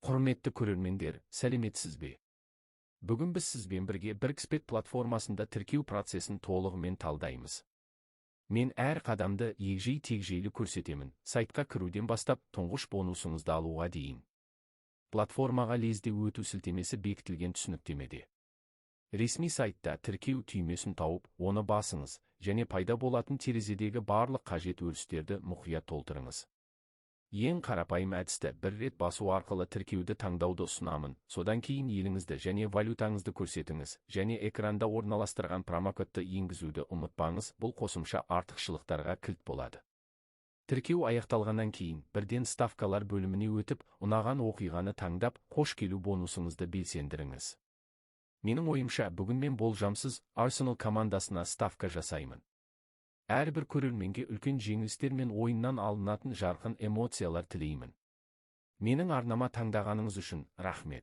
Құрметті көрермендер, сәлеметсіз бе? Бүгін біз сізбен бірге BRICS платформасында тіркеу процесін толығымен талдаймыз. Мен әр қадамды егжей-тегжейлі көрсетемін, сайтқа кіруден бастап тұңғыш бонусыңызды алуға дейін. Платформаға лезде өту сілтемесі бекітілген түсініктемеде. Ресми сайтта тіркеу түймесін тауып, оны басыңыз, және пайда болатын терезедегі барлық қажет өрістерді мұқият толтырыңыз. Ең қарапайым әдісті бір рет басу арқылы тіркеуді таңдауды ұсынамын, содан кейін еліңізді және валютаңызды көрсетіңіз, және экранда орналастырған промокодты енгізуді ұмытпаңыз, бұл қосымша артықшылықтарға кілт болады. Тіркеу аяқталғаннан кейін, бірден ставкалар бөліміне өтіп, ұнаған оқиғаны таңдап, қош келу бонусыңызды белсендіріңіз. Менің ойымша, бүгін мен болжамсыз Arsenal командасына ставка жасаймын. Әрбір көрерменге үлкен жеңілістер мен ойыннан алынатын жарқын эмоциялар тілеймін. Менің арнама таңдағаныңыз үшін рахмет.